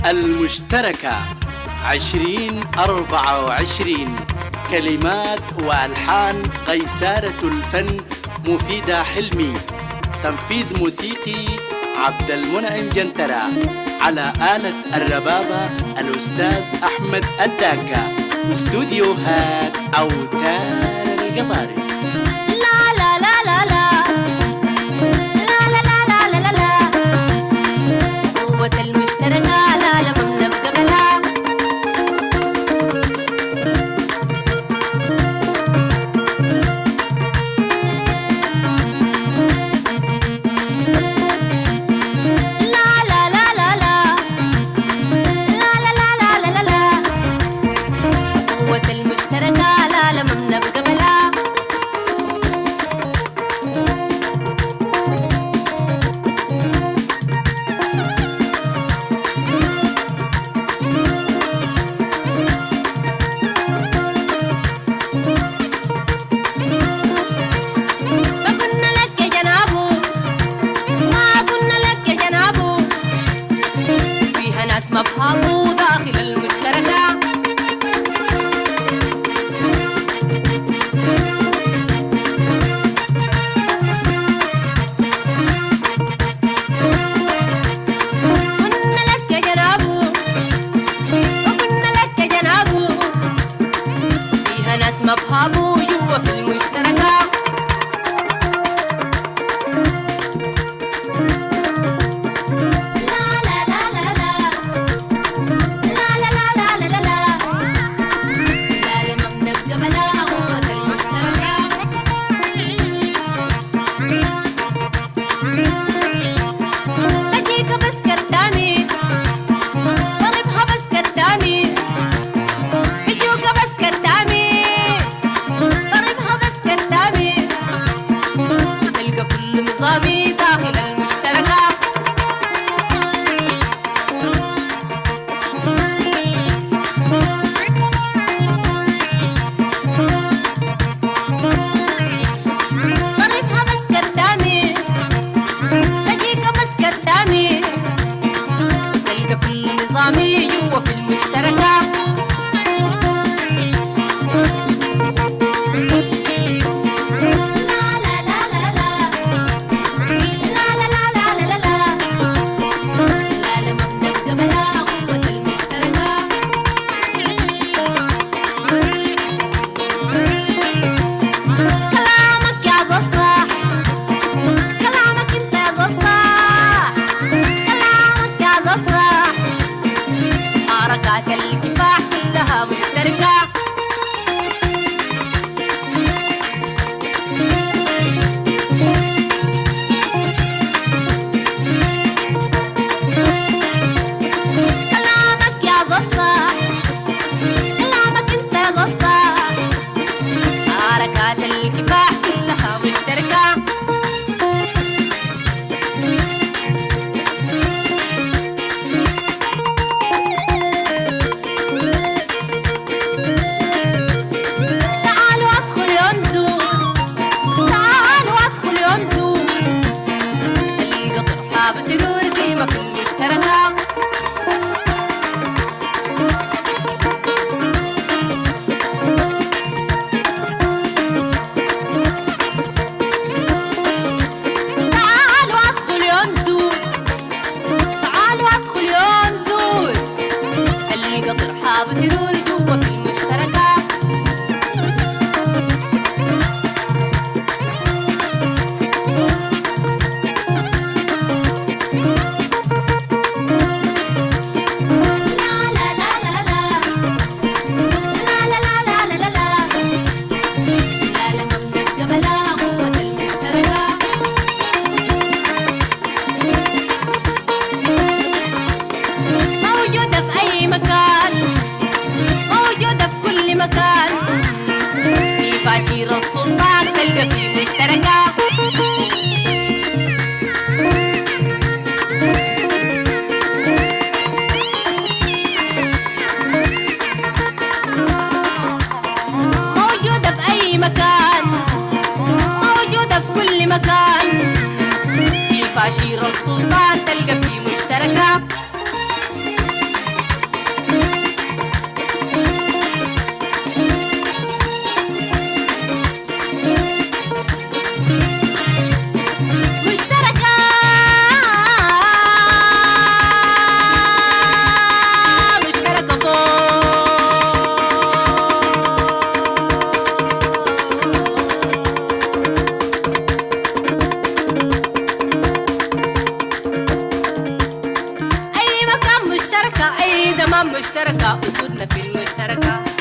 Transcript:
المشتركة 2024. كلمات وألحان قيسارة الفن مفيدة حلمي. تنفيذ موسيقي عبد المنعم جنترة. على آلة الربابة الأستاذ أحمد الداكا. استوديوهات أوتار القباري. مفهوم داخل المشتركة. قلنا لك يا جنابو وقلنا لك يا جنابو، فيها ناس مفهوم جوا في المشتركة. جوا في المشتركة. حركات الكفاح كلها مشتركة. كلامك يا زصاح، كلامك انت يا زصاح، حركات الكفاح كلها مشتركة. بسرور قيمة في المشتركة. تعالوا ادخل يوم زور، تعالوا ادخل يوم زور، القطر حاب سرور جوا في المشتركة. مكان في فاشير السلطان تلقى في مشتركة. موجودة في أي مكان، موجودة في كل مكان، في فاشير السلطان تلقى في مشتركة. مشتركة، أي زمان مشتركة، أسودنا في المشتركة.